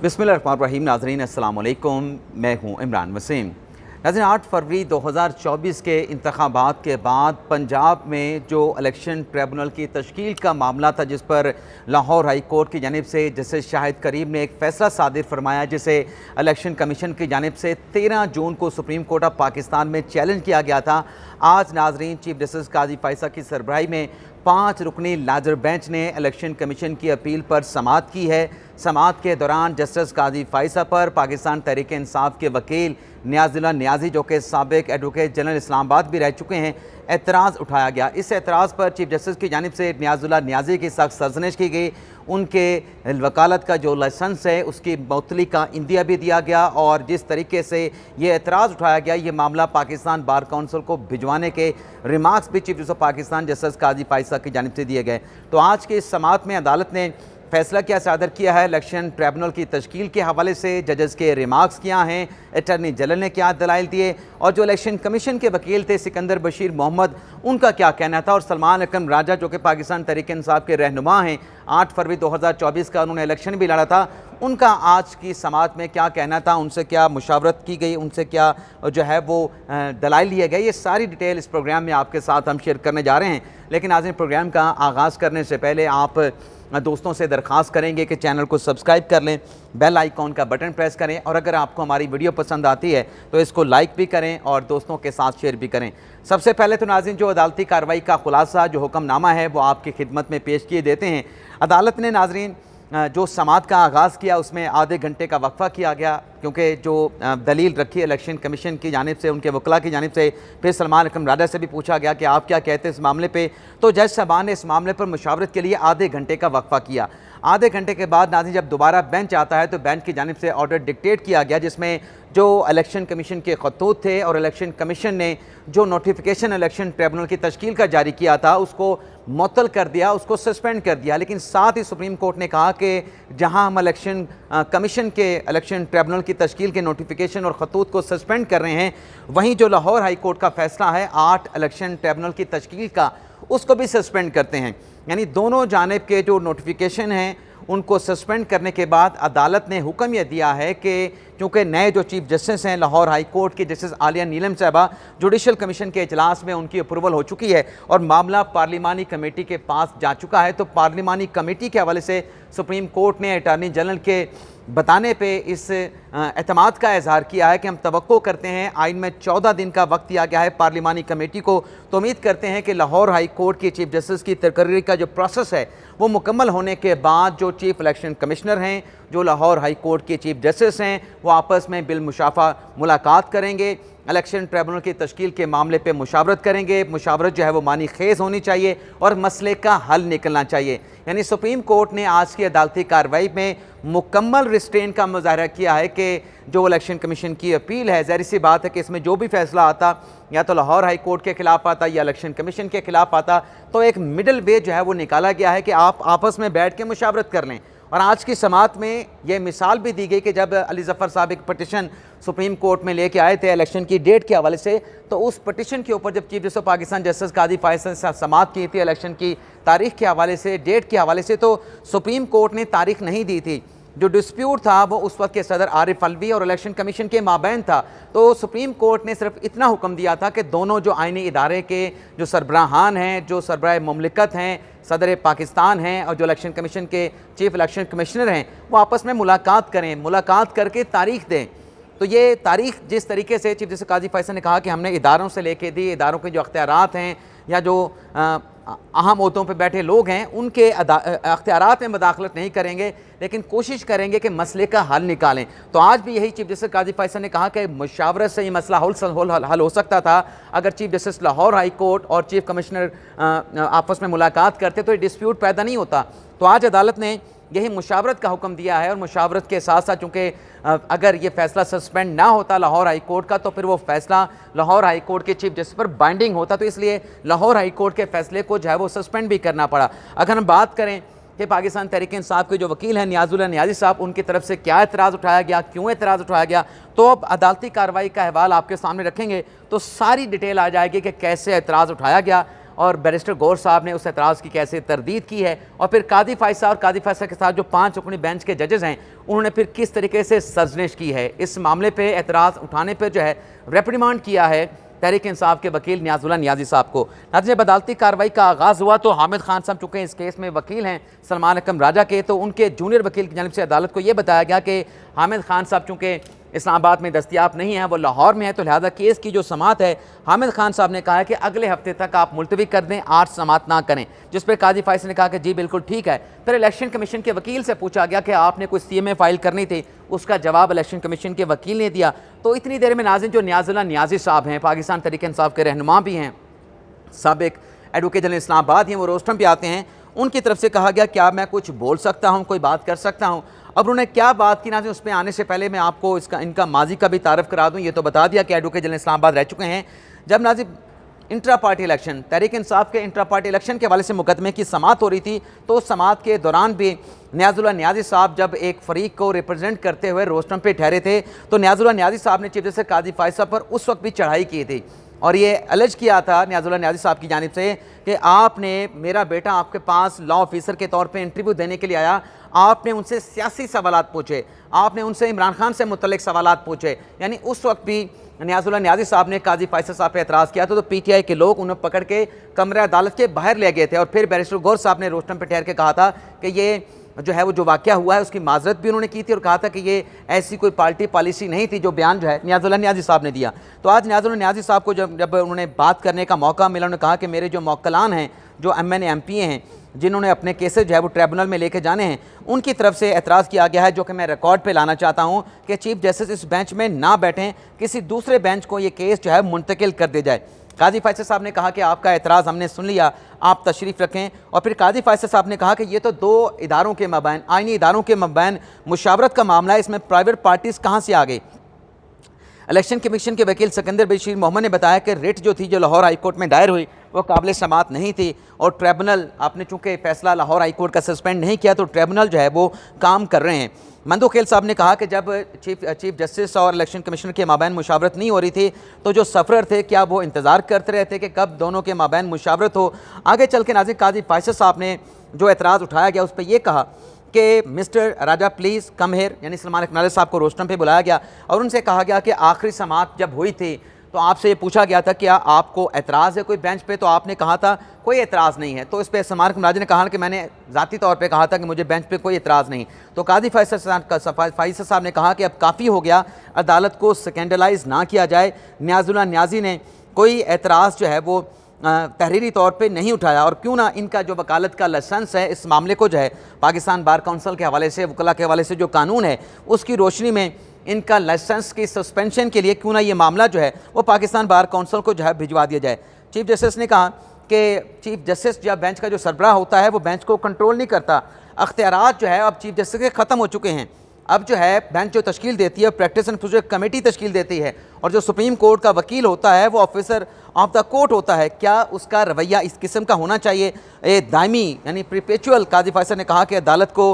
बिस्मिल्लाहिर्रहमानिर्रहीम। नाज़रीन अस्सलाम वालेकुम, मैं हूँ इमरान वसीम। नाज़रीन 8 फरवरी 2024 के इंतखाबात के बाद पंजाब में जो इलेक्शन ट्रिब्यूनल की तश्कील का मामला था, जिस पर लाहौर हाई कोर्ट की जानिब से जस्टिस शाहिद करीम ने एक फ़ैसला सादिर फरमाया, जिसे इलेक्शन कमीशन की जानिब से 13 जून को सुप्रीम कोर्ट ऑफ पाकिस्तान में चैलेंज किया गया था। आज नाज़रीन चीफ जस्टिस काजी फ़ायसा की सरबराही में 5 रुकनी लार्जर बेंच ने इलेक्शन कमीशन की अपील पर समाअत की है। समाअत के दौरान जस्टिस काजी फ़ायसा पर पाकिस्तान तहरीक इंसाफ के वकील नियाज़ुल्लाह नियाज़ी, जो कि साबिक एडवोकेट जनरल इस्लामाबाद भी रह चुके हैं, एतराज़ उठाया गया। इस एतराज़ पर चीफ जस्टिस की जानिब से नियाज़ुल्लाह नियाज़ी की सख्त सरज़निश की गई। उनके वकालत का जो लाइसेंस है उसकी मुअत्तली का इंदिया भी दिया गया, और जिस तरीके से ये एतराज़ उठाया गया, ये मामला पाकिस्तान बार काउंसिल को भिजवाने के रिमार्क्स भी chief justice of Pakistan justice काजी फ़ायसा की जानिब से दिए गए। तो आज के इस समाअत में अदालत ने फैसला क्या सादर किया है, इलेक्शन ट्रिब्यूनल की तश्कील के हवाले से जजेस के रिमार्क्स क्या हैं, अटर्नी जनरल ने क्या दलाइल दिए, और जो इलेक्शन कमीशन के वकील थे सिकंदर बशीर मोहम्मद, उनका क्या कहना था, और सलमान अकरम राजा जो कि पाकिस्तान तहरीक इंसाफ के रहनुमा हैं, 8 फरवरी 2024 का उन्होंने इलेक्शन भी लड़ा था, उनका आज की समाअत में क्या कहना था, उनसे क्या मुशावरत की गई, उनसे क्या जो है वो दलाइल लिए गए, ये सारी डिटेल इस प्रोग्राम में आपके साथ हम शेयर करने जा रहे हैं। लेकिन आज प्रोग्राम का आगाज़ करने से पहले आप दोस्तों से दरख्वास्त करेंगे कि चैनल को सब्सक्राइब कर लें, बेल आइकॉन का बटन प्रेस करें, और अगर आपको हमारी वीडियो पसंद आती है तो इसको लाइक भी करें और दोस्तों के साथ शेयर भी करें। सबसे पहले तो नाज़रीन जो अदालती कार्रवाई का खुलासा, जो हुक्मनामा है, वो आपकी खिदमत में पेश किए देते हैं। अदालत ने नाज़रीन जो समाअत का आगाज़ किया उसमें आधे घंटे का वक्फ़ा किया गया, क्योंकि जो दलील रखी इलेक्शन कमीशन की जानिब से, उनके वकला की जानिब से, फिर सलमान अकरम राजा से भी पूछा गया कि आप क्या कहते हैं इस मामले पे। तो जज साहबान ने इस मामले पर मुशावरत के लिए आधे घंटे का वक्फ़ा किया। आधे घंटे के बाद नाज़रीन जब दोबारा बेंच आता है तो बेंच की जानिब से ऑर्डर डिक्टेट किया गया, जिसमें जो इलेक्शन कमीशन के खतूत थे और इलेक्शन कमीशन ने जो नोटिफिकेशन इलेक्शन ट्रिब्यूनल की तश्कील का जारी किया था उसको मुअत्तल कर दिया, उसको सस्पेंड कर दिया। लेकिन साथ ही सुप्रीम कोर्ट ने कहा कि जहां हम इलेक्शन कमीशन के इलेक्शन ट्रिब्यूनल की तश्कील के नोटिफिकेशन और खतूत को सस्पेंड कर रहे हैं, वहीं जो लाहौर हाई कोर्ट का फैसला है 8 इलेक्शन ट्रिब्यूनल की तश्कील का, उसको भी सस्पेंड करते हैं। यानी दोनों जानिब के जो नोटिफिकेशन हैं उनको सस्पेंड करने के बाद अदालत ने हुक्म यह दिया है कि क्योंकि नए जो चीफ जस्टिस हैं लाहौर हाई कोर्ट की जस्टिस आलिया नीलम साहबा, जुडिशल कमीशन के इजलास में उनकी अप्रूवल हो चुकी है और मामला पार्लिमानी कमेटी के पास जा चुका है। तो पार्लिमानी कमेटी के हवाले से सुप्रीम कोर्ट ने अटॉर्नी जनरल के बताने पे इस एतमाद का इजहार किया है कि हम तवक्को करते हैं, आइन में 14 दिन का वक्त दिया गया है पार्लिमानी कमेटी को, तो उम्मीद करते हैं कि लाहौर हाई कोर्ट की चीफ जस्टिस की तकर्री का जो प्रोसेस है वो मुकम्मल होने के बाद जो चीफ इलेक्शन कमिश्नर हैं, जो लाहौर हाई कोर्ट के चीफ जस्टिस हैं, वो आपस में बिलमुशाफा मुलाकात करेंगे, इलेक्शन ट्रिब्यूनल की तश्कील के मामले पे मुशावरत करेंगे। मुशावरत जो है वो मानी खेज़ होनी चाहिए और मसले का हल निकलना चाहिए। यानी सुप्रीम कोर्ट ने आज की अदालती कार्रवाई में मुकम्मल रिस्ट्रेन का मुजाहरा किया है कि जो इलेक्शन कमीशन की अपील है, ज़ाहिर सी बात है कि इसमें जो भी फैसला आता या तो लाहौर हाई कोर्ट के खिलाफ आता या इलेक्शन कमीशन के खिलाफ आता, तो एक मिडल वे जो है वो निकाला गया है कि आप आपस में बैठ के मुशावरत कर लें। और आज की समाअत में यह मिसाल भी दी गई कि जब अली ज़फ़र साहब एक पटिशन सुप्रीम कोर्ट में लेके आए थे इलेक्शन की डेट के हवाले से, तो उस पटिशन के ऊपर जब chief justice of Pakistan justice काजी फ़ायसा से समाअत की थी इलेक्शन की तारीख के हवाले से, डेट के हवाले से, तो सुप्रीम कोर्ट ने तारीख नहीं दी थी। जो डिस्प्यूट था वो उस वक्त के सदर आरिफ अलवी और इलेक्शन कमीशन के माबैन था। तो सुप्रीम कोर्ट ने सिर्फ इतना हुक्म दिया था कि दोनों जो आईनी इदारे के जो सरबराहान हैं, जो सरबराह मुमलिकत हैं, सदर पाकिस्तान हैं, और जो इलेक्शन कमीशन के चीफ इलेक्शन कमिश्नर हैं, वो आपस में मुलाकात करें, मुलाकात करके तारीख दें। तो ये तारीख जिस तरीके से चीफ जस्टिस काजी फ़ायसा ने कहा कि हमने इदारों से लेके दी, इदारों के जो अख्तियारात हैं या जो अहम ओहदों पे बैठे लोग हैं उनके अख्तियारात में मदाखलत नहीं करेंगे, लेकिन कोशिश करेंगे कि मसले का हल निकालें। तो आज भी यही चीफ जस्टिस काजी फ़ायसा ने कहा कि मुशावरत से ये मसला हल हो सकता था। अगर chief justice Lahore high court और चीफ कमिश्नर आपस में मुलाकात करते तो ये डिस्प्यूट पैदा नहीं होता। तो आज अदालत ने यही मुशावरत का हुक्म दिया है, और मुशावरत के साथ साथ चूँकि अगर ये फैसला सस्पेंड ना होता लाहौर हाई कोर्ट का, तो फिर वो फैसला लाहौर हाई कोर्ट के चीफ जस्टिस पर बाइंडिंग होता, तो इसलिए लाहौर हाई कोर्ट के फैसले को जो है वो सस्पेंड भी करना पड़ा। अगर हम बात करें कि पाकिस्तान तहरीक इंसाफ के जो वकील हैं नियाज़ुल्लाह नियाज़ी साहब, उनकी तरफ से क्या एतराज़ उठाया गया, क्यों एतराज़ उठाया गया, तो अब अदालती कार्रवाई का अहवाल आपके सामने रखेंगे तो सारी डिटेल आ जाएगी कि कैसे एतराज़ उठाया गया और बैरिस्टर गौर साहब ने उस एतराज़ की कैसे तरदीद की है, और फिर कादी फ़ायसा और कादी फ़ायसा के साथ जो 5 रुकनी बेंच के जजेज़ हैं उन्होंने फिर किस तरीके से सर्जनिश की है। इस मामले पर एतराज़ उठाने पर जो है रेप्रिमांड किया है तहरीक इंसाफ के वकील नियाज़ुल्लाह नियाज़ी साहब को। नाज़रीन, जब अदालती कार्रवाई का आगाज़ हुआ तो हामिद खान साहब चूँकि इस केस में वकील हैं सलमान अकरम राजा के, तो उनके जूनियर वकील की जानिब से अदालत को ये बताया गया कि हामिद खान साहब चूँकि इस्लामाबाद में दस्तियाब नहीं है, वो लाहौर में है, तो लिहाजा केस की जो समात है हामिद खान साहब ने कहा है कि अगले हफ्ते तक आप मुलतवी कर दें, आज समात ना करें। जिस पर काजी फ़ायज़ ने कहा कि जी बिल्कुल ठीक है। फिर इलेक्शन कमीशन के वकील से पूछा गया कि आपने कोई CMA फ़ाइल करनी थी, उसका जवाब इलेक्शन कमीशन के वकील ने दिया। तो इतनी देर में नाज़रीन जो नियाज़ुल्लाह नियाज़ी साहब हैं, पाकिस्तान तहरीक इंसाफ के रहनुमा भी हैं, साबिक एडवोकेट जनरल इस्लामाबाद हैं, वो रोस्टम पे आते हैं। उनकी तरफ से कहा गया क्या मैं कुछ बोल सकता हूँ, कोई बात कर सकता हूँ। अब उन्होंने क्या बात की नाज़रीन, उस पर आने से पहले मैं आपको इनका माजी का भी तारफ़ करा दूँ। ये तो बता दिया कि एडवोकेट जनरल इस्लामाबाद रह चुके हैं। जब नाज़रीन intra party election, Tehreek Insaf के इंट्रा पार्टी इलेक्शन के हवाले से मुकदमे की समात हो रही थी, तो उस समात के दौरान भी नियाज़ुल्लाह नियाज़ी साहब जब एक फ़रीक को रिप्रेजेंट करते हुए रोस्टम पे ठहरे थे, तो नियाज़ुल्लाह नियाज़ी साहब ने चीफ जस्टिस काजी फ़ायसा पर उस वक्त भी चढ़ाई की थी और ये अलज किया था नियाज़ुल्लाह नियाज़ी साहब की जानिब से कि आपने, मेरा बेटा आपके पास लॉ ऑफिसर के तौर पे इंटरव्यू देने के लिए आया, आपने उनसे सियासी सवालात पूछे, आपने उनसे इमरान खान से मुतल्लिक सवालात पूछे। यानी उस वक्त भी नियाज़ुल्लाह नियाज़ी साहब ने काजी फ़ायसा साहब पर एतराज़ किया था, तो PTI के लोग उन्हें पकड़ के कमरा अदालत के बाहर ले गए थे और फिर बैरिस्टर गौर साहब ने रोस्टम पर ठहर के कहा था कि ये जो है वो जो वाक़या हुआ है उसकी माजरत भी उन्होंने की थी और कहा था कि ये ऐसी कोई पार्टी पॉलिसी नहीं थी, जो बयान जो है नियाज़ुल्लाह नियाज़ी साहब ने दिया। तो आज नियाज़ुल्लाह नियाज़ी साहब को जब उन्होंने बात करने का मौका मिला, उन्होंने कहा कि मेरे जो मौक्कलान हैं, जो MNA MPA हैं, जिन्होंने अपने केसेस जो है वो ट्रिब्यूनल में लेके जाने हैं, उनकी तरफ से एतराज़ किया गया है, जो कि मैं रिकॉर्ड पे लाना चाहता हूँ कि चीफ जस्टिस इस बेंच में ना बैठें, किसी दूसरे बेंच को ये केस जो है मुंतकिल कर दिया जाए। काजी फ़ायसा साहब ने कहा कि आपका एतराज़ हमने सुन लिया, आप तशरीफ़ रखें। और फिर काजी फ़ायसा साहब ने कहा कि ये तो दो इदारों के मबैन, आइनी इदारों के मबैन मुशावरत का मामला है, इसमें प्राइवेट पार्टीज़ कहाँ से आ गई। इलेक्शन कमीशन के वकील सिकंदर बशीर मोहम्मद ने बताया कि रिट जो थी, जो लाहौर हाई कोर्ट में दायर हुई, वो काबिल समात नहीं थी और ट्रिब्यूनल, आपने चूँकि फ़ैसला लाहौर हाई कोर्ट का सस्पेंड नहीं किया, तो ट्रिब्यूनल जो है वो काम कर रहे हैं। मंदो खेल साहब ने कहा कि जब चीफ जस्टिस और इलेक्शन कमीशन के माबैन मुशावरत नहीं हो रही थी, तो जो सफ़र थे क्या वो इंतज़ार करते रहे थे कि कब दोनों के माबैन मुशावरत हो। आगे चल के नाज़रीन काजी फ़ायसा साहब ने जो एतराज़ उठाया गया उस पर यह कहा कि mister Raja please come here, यानी सलमान अकरम राजा साहब को रोस्टम पे बुलाया गया और उनसे कहा गया कि आखिरी समात जब हुई थी तो आपसे ये पूछा गया था क्या आपको एतराज़ है कोई बेंच पे, तो आपने कहा था कोई एतराज़ नहीं है। तो इस पर सलमान अकरम राजा ने कहा कि मैंने ज़ाती तौर पे कहा था कि मुझे बेंच पे कोई एतराज़ नहीं। तो काजी फ़ायसा साहब ने कहा कि अब काफ़ी हो गया, अदालत को स्कैंडलाइज ना किया जाए। नियाज़ुल्लाह नियाज़ी ने कोई एतराज़ जो है वो तहरीरी तौर पे नहीं उठाया और क्यों ना इनका जो वकालत का लाइसेंस है, इस मामले को जो है पाकिस्तान बार काउंसिल के हवाले से, वकला के हवाले से जो कानून है उसकी रोशनी में इनका लाइसेंस की सस्पेंशन के लिए क्यों ना ये मामला जो है वो पाकिस्तान बार काउंसिल को जो है भिजवा दिया जाए। चीफ जस्टिस ने कहा कि चीफ जस्टिस जब बेंच का जो सरबराह होता है वो बेंच को कंट्रोल नहीं करता, अख्तियारात जो है अब चीफ जस्टिस के ख़त्म हो चुके हैं। अब जो है बेंच जो तश्कील देती है प्रैक्टिस एंड प्रोसीजर कमेटी तश्कील देती है और जो सुप्रीम कोर्ट का वकील होता है वो ऑफिसर ऑफ द कोर्ट होता है। क्या उसका रवैया इस किस्म का होना चाहिए, दायमी यानी प्रीपेचुअल। काजी फ़ायसा ने कहा कि अदालत को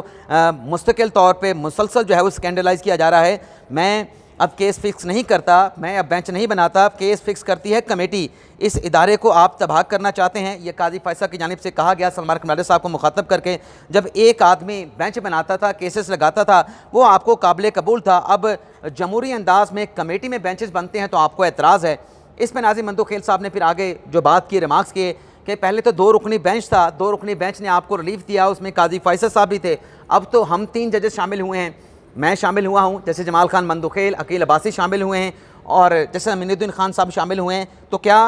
मुस्तकिल तौर पे मुसलसल जो है वो स्कैंडलाइज किया जा रहा है। मैं अब केस फिक्स नहीं करता, मैं अब बेंच नहीं बनाता, केस फिक्स करती है कमेटी, इस इदारे को आप तबाह करना चाहते हैं। ये काजी फ़ायसा की जानिब से कहा गया सलमान अकरम साहब को मुखातब करके। जब एक आदमी बेंच बनाता था, केसेस लगाता था, वो आपको काबिल कबूल था। अब जमहूरी अंदाज में कमेटी में बेंचेस बनते हैं तो आपको एतराज़ है। इस पर नाज़िम मंदो खेल साहब ने फिर आगे जो बात की, रिमार्क्स किए कि पहले तो 2 रुकनी बेंच था, 2 रुकनी बेंच ने आपको रिलीफ दिया, उसमें काजी फ़ायसा साहब भी थे। अब तो हम 3 जजेस शामिल हुए हैं, मैं शामिल हुआ हूँ, जैसे जमाल खान मंदोखेल, अकील अब्बासी शामिल हुए हैं और जैसे अमीनुद्दीन खान साहब शामिल हुए हैं। तो क्या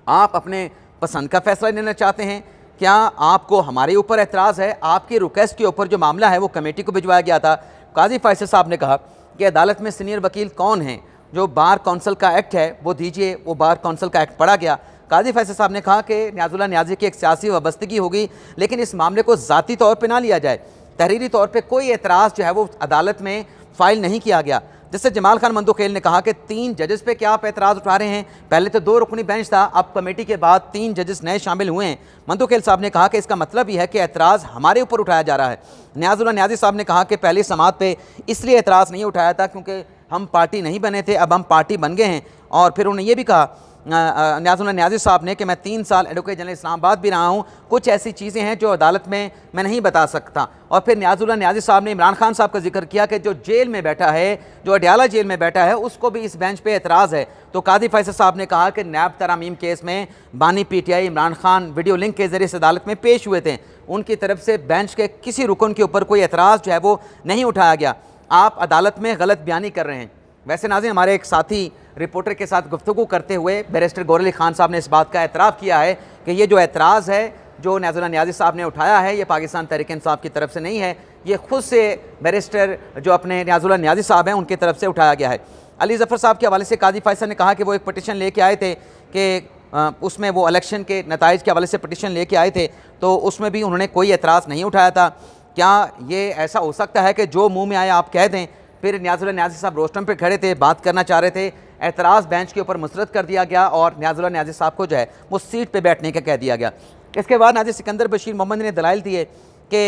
आप अपने पसंद का फ़ैसला लेना चाहते हैं? क्या आपको हमारे ऊपर एतराज़ है? आपकी रिक्वेस्ट के ऊपर जो मामला है वो कमेटी को भिजवाया गया था। काजी फ़ायसा साहब ने कहा कि अदालत में सीनियर वकील कौन हैं, जो बार काउंसिल का एक्ट है वो दीजिए। वो बार काउंसिल का एक्ट पढ़ा गया। काजी फ़ायसा साहब ने कहा कि नियाज़ुल्लाह नियाज़ी की एक सियासी वाबस्तगी होगी, लेकिन इस मामले को ज़ाती तौर पर ना लिया जाए। तहरीरी तौर पे कोई एतराज़ जो है वो अदालत में फ़ाइल नहीं किया गया। जैसे जमाल खान मंदोखेल ने कहा कि 3 जजेस पे क्या आप एतराज़ उठा रहे हैं? पहले तो 2 रुकनी बेंच था, अब कमेटी के बाद 3 जजेस नए शामिल हुए हैं। मंदोखेल साहब ने कहा कि इसका मतलब यह है कि एतराज़ हमारे ऊपर उठाया जा रहा है। नियाज़ुल्लाह नियाज़ी साहब ने कहा कि पहली समात पे इसलिए एतराज़ नहीं उठाया था क्योंकि हम पार्टी नहीं बने थे, अब हम पार्टी बन गए हैं और फिर उन्होंने ये भी कहा न्याज़ुल्लाह न्याज़ी साहब ने कि मैं 3 साल एडवोकेट जनरल इस्लामाबाद भी रहा हूँ, कुछ ऐसी चीज़ें हैं जो अदालत में मैं नहीं बता सकता। और फिर न्याज़ुल्लाह न्याज़ी साहब ने इमरान खान साहब का जिक्र किया कि जो जेल में बैठा है, जो अडयाला जेल में बैठा है, उसको भी इस बेंच पे एतराज़ है। तो काजी फैसल साहब ने कहा कि नैब तरामीम केस में बानी PTI Imran Khan video link के ज़रिए अदालत में पेश हुए थे, उनकी तरफ से बेंच के किसी रुकन के ऊपर कोई एतराज़ जो है वो नहीं उठाया गया। आप अदालत में गलत बयानी कर रहे हैं। वैसे नाज़रीन, हमारे एक साथी रिपोर्टर के साथ गुफ्तगू करते हुए बैरिस्टर गौहर अली खान साहब ने इस बात का एतराफ़ किया है कि ये जो एतराज़ है जो न्याज़ुल्लाह न्याज़ी साहब ने उठाया है, ये पाकिस्तान तहरीक इंसाफ की तरफ से नहीं है, ये खुद से बैरिस्टर जो अपने न्याज़ुल्लाह न्याज़ी साहब हैं उनकी तरफ से उठाया गया है। अली ज़फ़र साहब के हवाले से काजी फैसल ने कहा कि वो एक पटिशन लेके आए थे कि उसमें वो इलेक्शन के नताइज के हवाले से पटिशन लेके आए थे, तो उसमें भी उन्होंने कोई एतराज़ नहीं उठाया था। क्या ये ऐसा हो सकता है कि जो मुँह में आए आप कह दें? फिर न्याज़ुल्लाह न्याज़ी साहब रोस्टम पे खड़े थे, बात करना चाह रहे थे, एतराज़ बेंच के ऊपर मुस्तरद कर दिया गया और न्याज़ुल्लाह न्याज़ी साहब को जो है वो सीट पे बैठने का कह दिया गया। इसके बाद नाज़िर सिकंदर बशीर मोहम्मद ने दलाइल दिए कि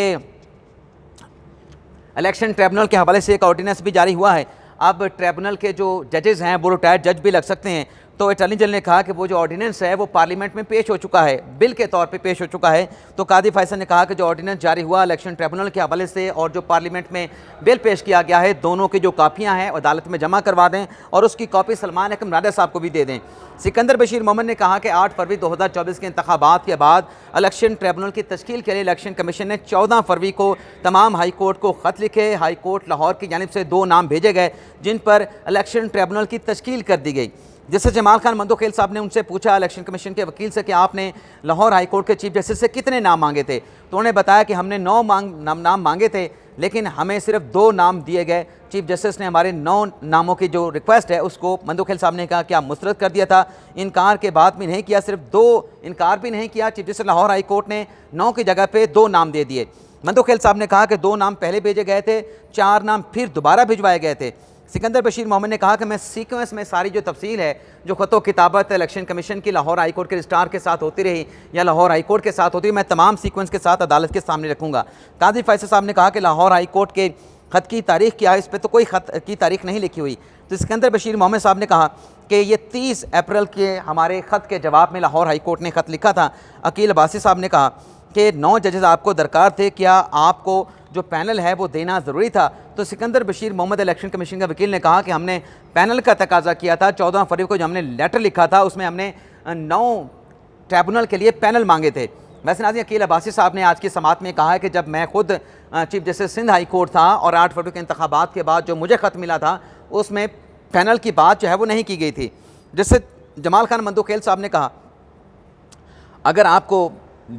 इलेक्शन ट्रिब्यूनल के हवाले से एक ऑर्डिनेंस भी जारी हुआ है। अब ट्रिब्यूनल के जो जजेज़ हैं वो रिटायर्ड जज भी लग सकते हैं। तो अटॉर्नी जनरल ने कहा कि वो जो ऑर्डिनेंस है वो पार्लियामेंट में पेश हो चुका है, बिल के तौर पे पेश हो चुका है। तो कादी फैसल ने कहा कि जो ऑर्डिनेंस जारी हुआ इलेक्शन ट्रिब्यूनल के हवाले से और जो पार्लियामेंट में बिल पेश किया गया है, दोनों की जो कापियाँ हैं अदालत में जमा करवा दें और उसकी कॉपी सलमान अकरम राजा साहब को भी दे दें। सिकंदर बशीर मोहम्मद ने कहा कि 8 फरवरी 2024 के इंतखाबात के बाद इलेक्शन ट्रिब्यूनल की तश्कील के लिए इलेक्शन कमीशन ने 14 फरवरी को तमाम हाई कोर्ट को ख़त लिखे। हाई कोर्ट लाहौर की जानिब से 2 नाम भेजे गए जिन पर इलेक्शन ट्रिब्यूनल की तश्कील कर दी गई। जैसे जमाल खान मंदोखेल साहब ने उनसे पूछा इलेक्शन कमीशन के वकील से कि आपने लाहौर हाई कोर्ट के चीफ जस्टिस से कितने नाम मांगे थे, तो उन्होंने बताया कि हमने 9 नाम मांगे थे, लेकिन हमें सिर्फ 2 नाम दिए गए। चीफ जस्टिस ने हमारे 9 नामों की जो रिक्वेस्ट है उसको मंदोखेल साहब ने कहा क्या मुस्तरद कर दिया था, इनकार के बाद भी नहीं किया, सिर्फ 2 इनकार भी नहीं किया। Chief justice Lahore high court ने 9 की जगह पे 2 नाम दे दिए। मंदोखेल साहब ने कहा कि 2 नाम पहले भेजे गए थे, 4 नाम फिर दोबारा भिजवाए गए थे। सिकंदर बशीर मोहम्मद ने कहा कि मैं सीक्वेंस में सारी जो तफसील है जो ख़तो किताबत इलेक्शन कमीशन की लाहौर हाई कोर्ट के रजिस्ट्रार के साथ होती रही या लाहौर हाई कोर्ट के साथ होती रही, मैं तमाम सीक्वेंस के साथ अदालत के सामने रखूँगा। काजी फैसल साहब ने कहा कि लाहौर हाई कोर्ट के ख़त की तारीख़ क्या है, इस पर तो कोई ख़त की तारीख़ नहीं लिखी हुई। तो सिकंदर बशीर मोहम्मद साहब ने कहा कि ये 30 अप्रैल के हमारे ख़त के जवाब में लाहौर हाई कोर्ट ने ख़त लिखा था। अकील अब्बासी साहब ने कहा कि 9 जजेस आपको दरकार थे, क्या आपको जो पैनल है वो देना ज़रूरी था? तो सिकंदर बशीर मोहम्मद इलेक्शन कमीशन का वकील ने कहा कि हमने पैनल का तकाजा किया था। 14 फरवरी को जो हमने लेटर लिखा था उसमें हमने 9 ट्रिब्यूनल के लिए पैनल मांगे थे। वैसे नाज़रीन, अकील अब्बासी साहब ने आज की समात में कहा है कि जब मैं खुद chief justice Sindh high court था और 8 फरवरी के इंतखाबात के बाद जो मुझे ख़त मिला था उसमें पैनल की बात जो है वो नहीं की गई थी। जिससे जमाल खान मंदोखेल साहब ने कहा अगर आपको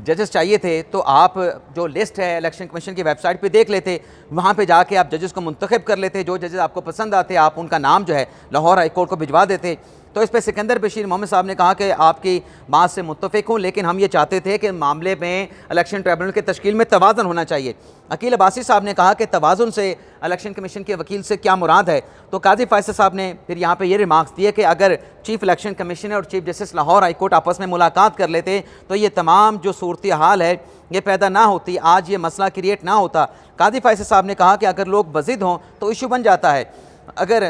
जजेस चाहिए थे तो आप जो लिस्ट है इलेक्शन कमीशन की वेबसाइट पे देख लेते, वहाँ पे जाके आप जजेस को मुंतखब कर लेते, जो जजेस आपको पसंद आते आप उनका नाम जो है लाहौर हाई कोर्ट को भिजवा देते। तो इस पर सिकंदर बशीर मोहम्मद साहब ने कहा कि आपकी बात से मुत्तफ़िक हूँ, लेकिन हम ये चाहते थे कि मामले में इलेक्शन ट्रिब्यूनल की तश्कील में तवाज़ुन होना चाहिए। अकील अब्बासी साहब ने कहा कि तवाज़ुन से इलेक्शन कमीशन के वकील से क्या मुराद है? तो काजी फैसल साहब ने फिर यहाँ पे ये रिमार्क्स दिए कि अगर चीफ इलेक्शन कमिश्नर और chief justice Lahore high court आपस में मुलाकात कर लेते तो ये तमाम जो सूरत हाल है ये पैदा ना होती, आज ये मसला क्रिएट ना होता। काजी फैसल साहब ने कहा कि अगर लोग बज़िद हों तो इशू बन जाता है, अगर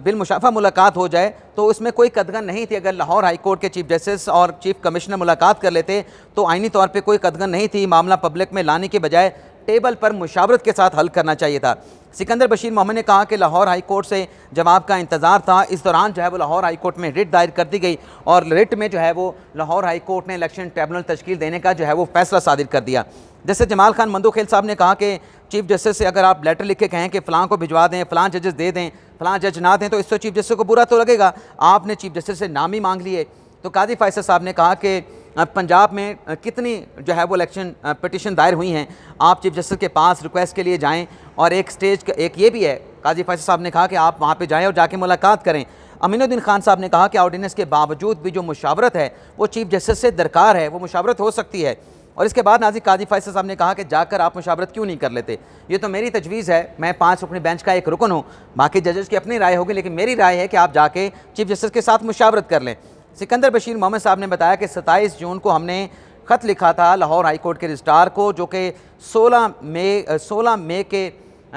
बिलमुशाफा मुलाकात हो जाए तो इसमें कोई कदगन नहीं थी। अगर लाहौर हाई कोर्ट के चीफ जस्टिस और चीफ कमिश्नर मुलाकात कर लेते तो आइनी तौर पे कोई कदगन नहीं थी, मामला पब्लिक में लाने के बजाय टेबल पर मुशावरत के साथ हल करना चाहिए था। सिकंदर बशीर मोहम्मद ने कहा कि लाहौर हाई कोर्ट से जवाब का इंतज़ार था। इस दौरान जो है वो लाहौर हाई कोर्ट में रिट दायर कर दी गई और रिट में जो है वो लाहौर हाई कोर्ट ने इलेक्शन ट्रिब्यूनल तश्कील देने का जो है वो फैसला सादिर कर दिया। जैसे जमाल खान मंदोखेल साहब ने कहा कि चीफ जस्टिस से अगर आप लेटर लिख के कहें कि फ़लाँ को भिजवा दें, फ़लाँ जजेस दे दें, फ़लाँ जज ना दें, तो इससे चीफ जस्टिस को बुरा तो लगेगा। आपने चीफ जस्टिस से नाम ही मांग लिए। तो काजी फैसल साहब ने कहा कि पंजाब में कितनी जो है वो इलेक्शन पिटिशन दायर हुई हैं, आप चीफ जस्टिस के पास रिक्वेस्ट के लिए जाएं और एक ये भी है, काजी फैसल साहब ने कहा कि आप वहाँ पे जाएं और जाके मुलाकात करें। अमीनुद्दीन खान साहब ने कहा कि ऑर्डिनेंस के बावजूद भी जो मुशावरत है वो चीफ जस्टिस से दरकार है, वो मुशावरत हो सकती है। और इसके बाद नाज़िर काजी फैसल साहब ने कहा कि जाकर आप मुशावरत क्यों नहीं कर लेते? ये तो मेरी तजवीज़ है, मैं 5 रुकनी बेंच का एक रुकन हूँ, बाकी जजेस की अपनी राय होगी, लेकिन मेरी राय है कि आप जाके चीफ जस्टिस के साथ मुशावरत कर लें। सिकंदर बशीर मोहम्मद साहब ने बताया कि 27 जून को हमने ख़त लिखा था लाहौर हाई कोर्ट के रजिस्ट्रार को, जो कि 16 मई के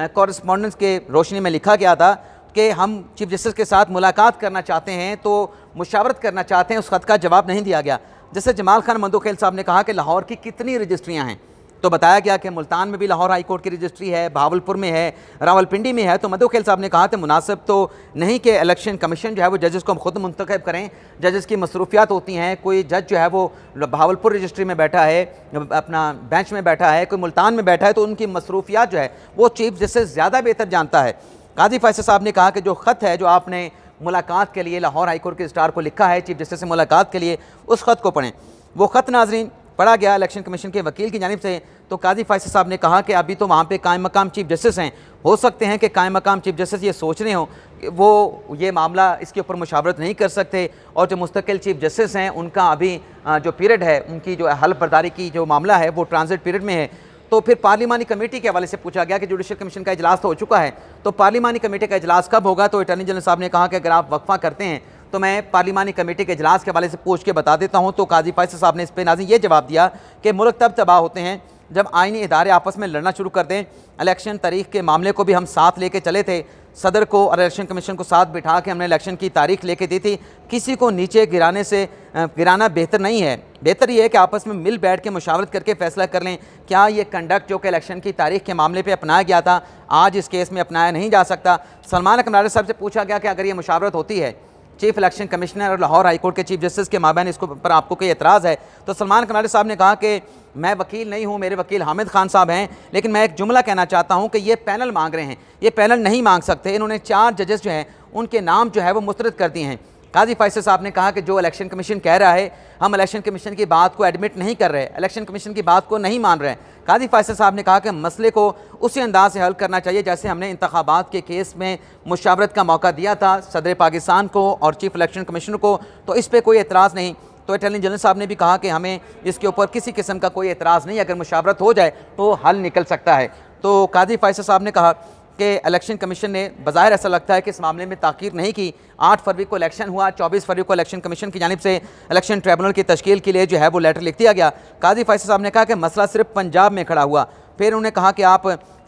कॉरस्पॉन्डेंस के रोशनी में लिखा गया था। कि हम चीफ जस्टिस के साथ मुलाकात करना चाहते हैं, तो मुशावरत करना चाहते हैं, उस ख़त का जवाब नहीं दिया गया। जैसे जमाल खान मंदोखेल साहब ने कहा कि लाहौर की कितनी रजिस्ट्रियाँ हैं, तो बताया गया कि मुल्तान में भी लाहौर हाई कोर्ट की रजिस्ट्री है, भावलपुर में है, रावलपिंडी में है। तो मंदोखेल साहब ने कहा कि मुनासिब तो नहीं कि इलेक्शन कमीशन जो है वो जजेस को खुद मुंतखब करें, जजेस की मसरूफियात होती हैं। कोई जज जो है वो भावलपुर रजिस्ट्री में बैठा है, अपना बेंच में बैठा है, कोई मुल्तान में बैठा है, तो उनकी मसरूफियात जो है वो चीफ जस्टिस ज़्यादा बेहतर जानता है। काजी फैसल साहब ने कहा कि जो ख़त है जो आपने मुलाकात के लिए लाहौर हाई कोर्ट के रजिस्ट्रार को लिखा है चीफ जस्टिस से मुलाकात के लिए, उस ख़त को पढ़ें। वो ख़त नाजरीन पढ़ा गया इलेक्शन कमीशन के वकील की जानिब से। तो काजी फैसल साहब ने कहा कि अभी तो वहाँ पे कायम मकाम चीफ जस्टिस हैं, हो सकते हैं कि कायम मकाम चीफ जस्टिस ये सोच रहे हों कि वो ये मामला इसके ऊपर मुशावरत नहीं कर सकते, और जो मुस्तकिल चीफ जस्टिस हैं उनका अभी जो पीरियड है, उनकी जो हल्फ बर्दारी की जो मामला है वो ट्रांजिट पीरियड में है। तो फिर पार्लिमानी कमेटी के हवाले से पूछा गया कि जुडिशल कमीशन का इजलास तो हो चुका है, तो पार्लिमानी कमेटी का इजलास कब होगा। तो अटॉर्नी जनरल साहब ने कहा कि अगर आप वक्फा करते हैं तो मैं पार्लिमानी कमेटी के इजलास के हवाले से पूछ के बता देता हूँ। तो काजी फैसल साहब ने इस पर नाज़रीन ये जवाब दिया कि मुल्क तब तबाह होते हैं जब आइनी इदारे आपस में लड़ना शुरू कर दें। इलेक्शन तारीख के मामले को भी हम साथ लेके चले थे, सदर को और इलेक्शन कमीशन को साथ बिठा के हमने इलेक्शन की तारीख लेके दी थी। किसी को नीचे गिराना बेहतर नहीं है, बेहतर ये है कि आपस में मिल बैठ के मुशावरत करके फैसला कर लें। क्या ये कंडक्ट जो कि इलेक्शन की तारीख के मामले पे अपनाया गया था, आज इस केस में अपनाया नहीं जा सकता। सलमान अकमरार साहब से पूछा गया कि अगर ये मुशावरत होती है चीफ इलेक्शन कमिश्नर और लाहौर हाई कोर्ट के चीफ जस्टिस के माबैन, इसको पर आपको कोई एतराज़ है। तो सलमान अकमरार साहब ने कहा कि मैं वकील नहीं हूँ, मेरे वकील हामिद खान साहब हैं, लेकिन मैं एक जुमला कहना चाहता हूँ कि ये पैनल मांग रहे हैं, ये पैनल नहीं मांग सकते। इन्होंने 4 जजेस जो हैं उनके नाम जो है वो मुस्तरद कर दिए हैं। काजी फैसल साहब ने कहा कि जो इलेक्शन कमीशन कह रहा है, हम इलेक्शन कमीशन की बात को एडमिट नहीं कर रहे, इलेक्शन कमीशन की बात को नहीं मान रहे। काजी फैसल साहब ने कहा कि मसले को उसी अंदाज से हल करना चाहिए जैसे हमने इंतखाबात के केस में मुशावरत का मौका दिया था सदर पाकिस्तान को और चीफ इलेक्शन कमिश्नर को, तो इस पर कोई एतराज़ नहीं। तो अटॉर्नी जनरल साहब ने भी कहा कि हमें इसके ऊपर किसी किस्म का कोई एतराज़ नहीं, अगर मुशावरत हो जाए तो हल निकल सकता है। तो काजी फैसल साहब ने कहा कि इलेक्शन कमीशन ने बज़ाहिर ऐसा लगता है कि इस मामले में ताक़ीर नहीं की। 8 फरवरी को इलेक्शन हुआ, 24 फरवरी को इलेक्शन कमीशन की जानिब से इलेक्शन ट्रिब्यूनल की तश्कील के लिए जो है वो लेटर लिख दिया गया। काजी फैसल साहब ने कहा कि मसला सिर्फ पंजाब में खड़ा हुआ। फिर उन्होंने कहा कि आप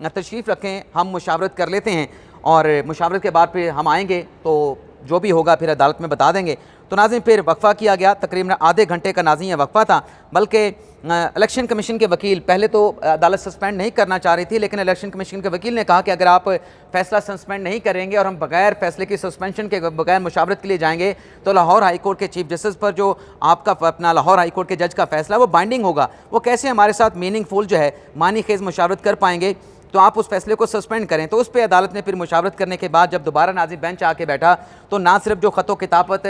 तशरीफ़ रखें, हम मुशावरत कर लेते हैं और मुशावरत के बाद फिर हम आएँगे तो जो भी होगा फिर अदालत में बता देंगे। तो नाज़रीन फिर वक्फ़ा किया गया, तकरीबन आधे घंटे का नाज़रीन यह वक्फ़ा था। बल्कि इलेक्शन कमीशन के वकील पहले तो अदालत सस्पेंड नहीं करना चाह रही थी, लेकिन इलेक्शन कमीशन के वकील ने कहा कि अगर आप फैसला सस्पेंड नहीं करेंगे और हम बगैर फैसले की सस्पेंशन के बगैर मुशावरत के लिए जाएंगे तो लाहौर हाई कोर्ट के चीफ जस्टिस पर जो आपका अपना लाहौर हाई कोर्ट के जज का फैसला वो बाइंडिंग होगा, वो कैसे हमारे साथ मीनिंगफुल जो है मानी खेज मुशावरत कर पाएंगे, तो आप उस फैसले को सस्पेंड करें। तो उस पर अदालत ने फिर मुशावरत करने के बाद जब दोबारा नाज़िर बेंच आके बैठा तो ना सिर्फ जो ख़तो किताबत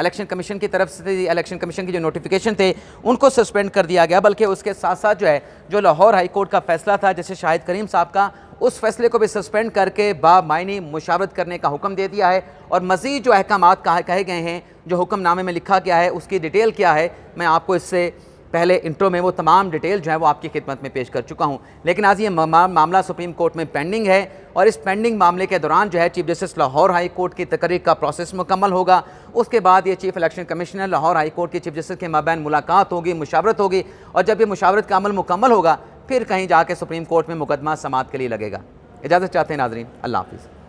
इलेक्शन कमीशन की तरफ से इलेक्शन कमीशन की जो नोटिफिकेशन थे उनको सस्पेंड कर दिया गया, बल्कि उसके साथ साथ जो है जो लाहौर हाई कोर्ट का फैसला था जैसे शाहिद करीम साहब का, उस फैसले को भी सस्पेंड करके बामायनी मुशावरत करने का हुक्म दे दिया है। और मज़ीद जो अहकामात कहे गए हैं, जो हुक्मनामे में लिखा गया है, उसकी डिटेल क्या है, मैं आपको इससे पहले इंट्रो में वो तमाम डिटेल जो है वो आपकी खिदमत में पेश कर चुका हूँ। लेकिन आज ये मामला सुप्रीम कोर्ट में पेंडिंग है और इस पेंडिंग मामले के दौरान जो है chief justice Lahore high court की तकरीर का प्रोसेस मुकम्मल होगा। उसके बाद ये chief election commissioner Lahore high court के चीफ जस्टिस के माबैन मुलाकात होगी, मुशावरत होगी, और जब ये मुशावरत का अमल मुकम्मल होगा फिर कहीं जाके सुप्रीम कोर्ट में मुकदमा समाअत के लिए लगेगा। इजाज़त चाहते हैं नाज़रीन, अल्लाह हाफ़िज़।